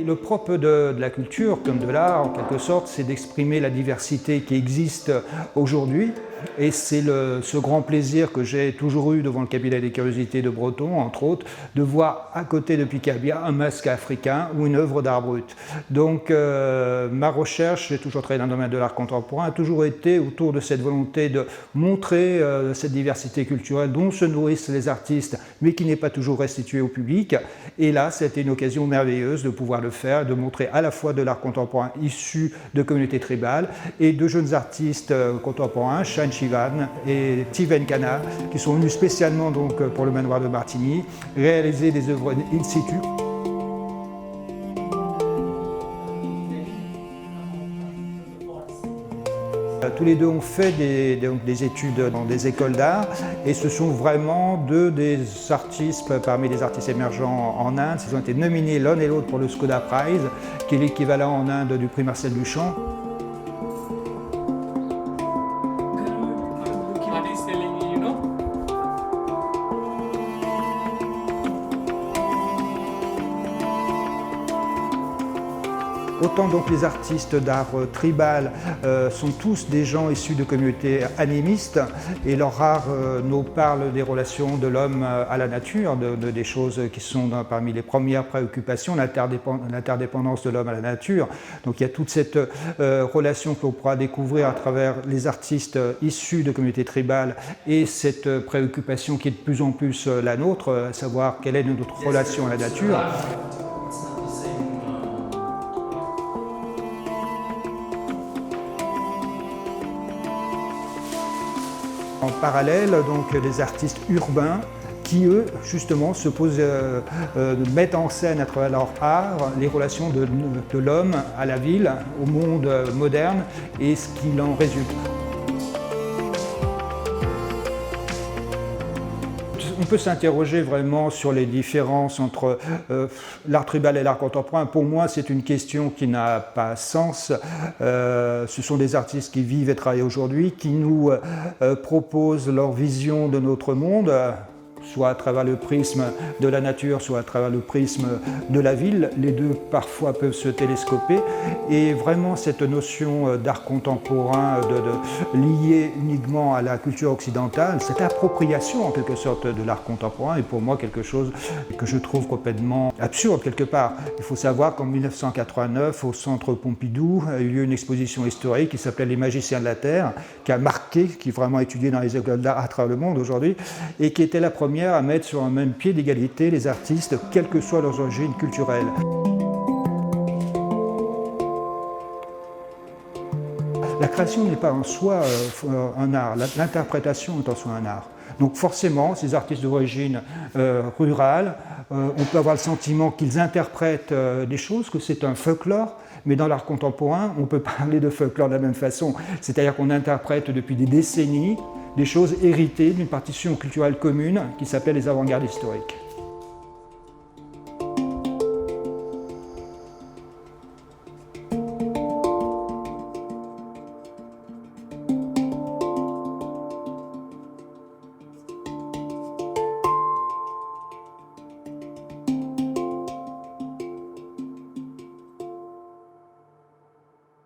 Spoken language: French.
Et le propre de la culture, comme de l'art en quelque sorte, c'est d'exprimer la diversité qui existe aujourd'hui. Et c'est ce grand plaisir que j'ai toujours eu devant le cabinet des curiosités de Breton, entre autres, de voir à côté de Picabia un masque africain ou une œuvre d'art brut. Donc ma recherche, j'ai toujours travaillé dans le domaine de l'art contemporain, a toujours été autour de cette volonté de montrer cette diversité culturelle dont se nourrissent les artistes, mais qui n'est pas toujours restituée au public. Et là, c'était une occasion merveilleuse de pouvoir le faire, de montrer à la fois de l'art contemporain issu de communautés tribales et de jeunes artistes contemporains, Shane Chivan et Tivenkana, qui sont venus spécialement donc, pour le manoir de Martigny, réaliser des œuvres in situ. Tous les deux ont fait des études dans des écoles d'art et ce sont vraiment deux des artistes parmi les artistes émergents en Inde. Ils ont été nominés l'un et l'autre pour le Skoda Prize, qui est l'équivalent en Inde du prix Marcel Duchamp. Autant donc les artistes d'art tribal sont tous des gens issus de communautés animistes et leur art nous parle des relations de l'homme à la nature, des choses qui sont parmi les premières préoccupations, l'interdépendance de l'homme à la nature. Donc il y a toute cette relation que l'on pourra découvrir à travers les artistes issus de communautés tribales et cette préoccupation qui est de plus en plus la nôtre, à savoir quelle est notre relation à la nature. En parallèle, donc, les artistes urbains qui, eux, justement, mettent en scène à travers leur art les relations de l'homme à la ville, au monde moderne et ce qu'il en résulte. On peut s'interroger vraiment sur les différences entre l'art tribal et l'art contemporain. Pour moi, c'est une question qui n'a pas sens. Ce sont des artistes qui vivent et travaillent aujourd'hui, qui nous proposent leur vision de notre monde, soit à travers le prisme de la nature, soit à travers le prisme de la ville. Les deux parfois peuvent se télescoper. Et vraiment cette notion d'art contemporain liée uniquement à la culture occidentale, cette appropriation en quelque sorte de l'art contemporain est pour moi quelque chose que je trouve complètement absurde quelque part. Il faut savoir qu'en 1989, au Centre Pompidou, a eu lieu une exposition historique qui s'appelait Les Magiciens de la Terre, qui a marqué, qui est vraiment étudiée dans les écoles d'art à travers le monde aujourd'hui, et qui était la première à mettre sur un même pied d'égalité les artistes, quelles que soient leurs origines culturelles. La création n'est pas en soi un art, l'interprétation est en soi un art. Donc forcément, ces artistes d'origine rurale, on peut avoir le sentiment qu'ils interprètent des choses, que c'est un folklore, mais dans l'art contemporain, on peut parler de folklore de la même façon. C'est-à-dire qu'on interprète depuis des décennies des choses héritées d'une partition culturelle commune qui s'appelle les avant-gardes historiques.